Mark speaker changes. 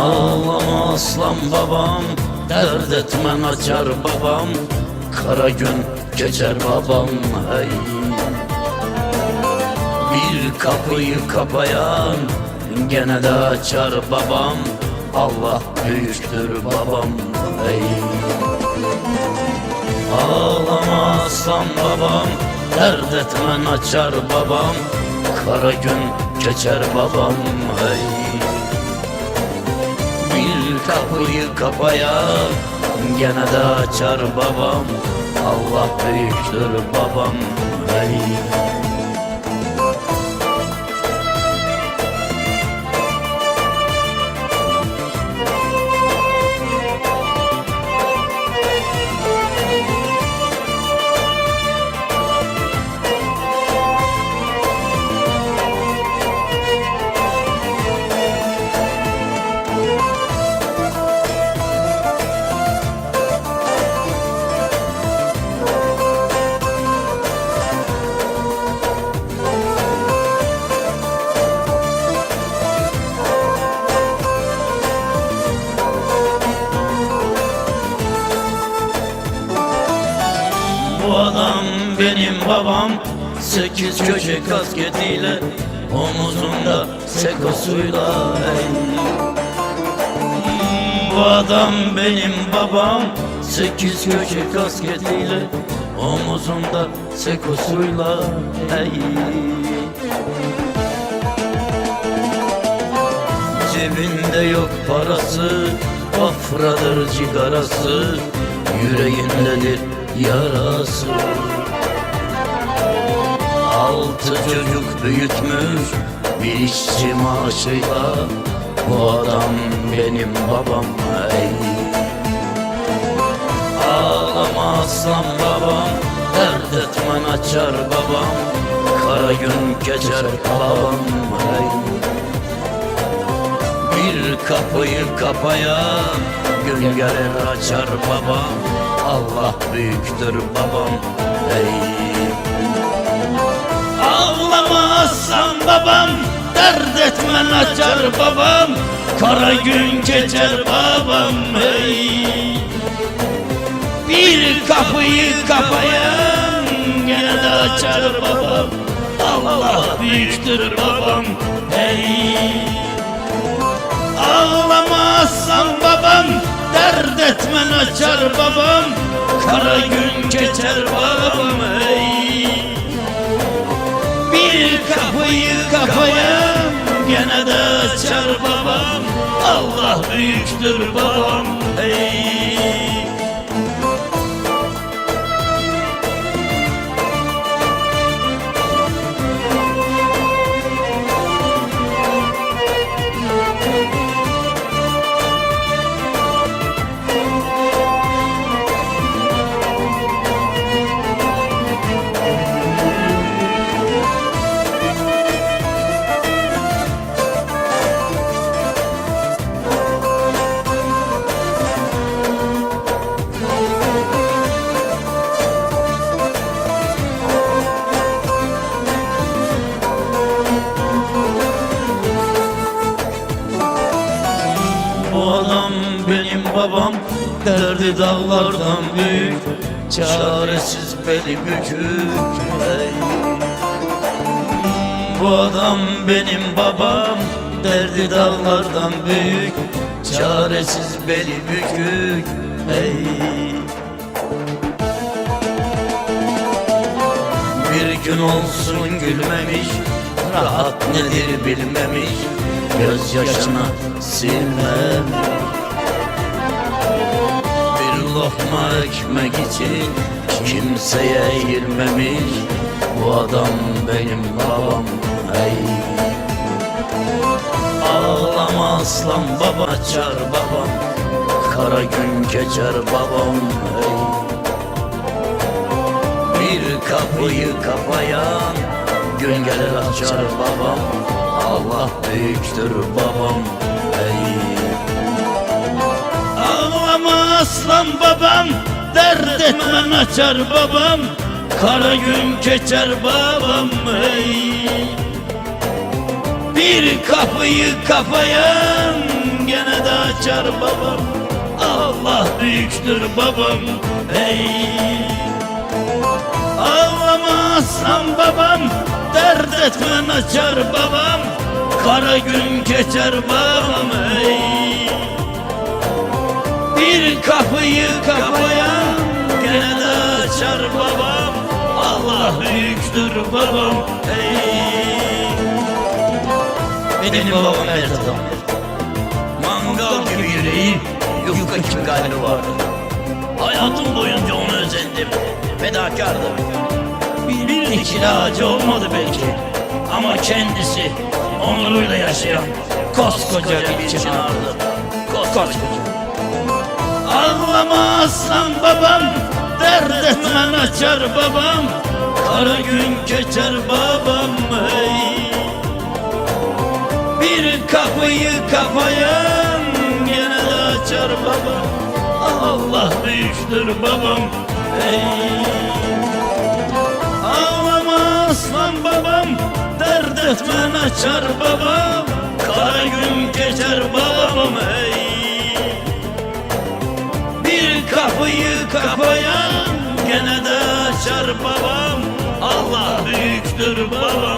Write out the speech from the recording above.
Speaker 1: Ağlama aslan babam, dert etmen açar babam, kara gün geçer babam hey. Bir kapıyı kapayan gene de açar babam, Allah büyüktür babam hey. Ağlama aslan babam, dert etmen açar babam, kara gün geçer babam hey. Bir kapıyı kapayan gene de açar babam, Allah büyüktür babam hey. Bu adam benim babam, 8 köşe kasketiyle, omuzunda sekosuyla hey. Bu adam benim babam, 8 köşe kasketiyle, omuzunda sekosuyla hey. Cebinde yok parası, afradır cigarası, yüreğindedir yarası. 6 çocuk büyütmüş bir işçi maaşıyla, bu adam benim babam hey. Ağlama aslan babam, dert etmen açar babam, kara gün geçer babam hey. Bir kapıyı kapayan gün gelir açar babam, Allah büyüktür babam hey. Ağlama aslan babam, dert etmen açar babam, kara gün geçer babam hey. Bir kapıyı kapayan gene de açar babam, Allah büyüktür babam hey. Ağlama aslan babam, dert etmen açar babam, kara gün geçer babam hey. Bir kapıyı kapayan gene de açar babam, Allah büyüktür babam hey. Bu adam benim babam, derdi dağlardan büyük, çaresiz beli bükük hey. Bu adam benim babam, derdi dağlardan büyük, çaresiz beli bükük hey. Bir gün olsun gülmemiş, rahat nedir bilmemiş, gözyaşına silmem. Bir lokma ekmek için kimseye eğilmemiş, bu adam benim babam hey. Ağlama aslan baba, açar babam, kara gün geçer babam hey. Bir kapıyı kapayan gün gelir açar babam, Allah büyüktür babam hey. Ağlama aslan babam, dert etmen açar babam, kara gün geçer babam hey. Bir kapıyı kapayan gene de açar babam. Allah büyüktür babam ey. Ağlama aslan babam, dert etmen açar babam. Kara gün geçer babam ey. Bir kapıyı kapayan gene de açar babam. Allah büyüktür babam ey. Benim babam Mert'im, mangal gibi yüreği, yufka gibi kalbi vardı. Hayatım boyunca onu özendim, fedakardım. Bir dikili ağacı olmadı belki, ama kendisi onuruyla yaşayan koskoca bir çınardı. Koskoca. Ağlama aslan babam, dert etmen açar babam. Kara gün geçer babam ey. Bir kapıyı kapayan gene de açar babam. Allah büyüktür babam ey. Ağlama aslan babam, dert etmen açar babam. Kara gün geçer babam ey. Bir kapıyı kapayan gene de açar babam. Allah büyüktür babam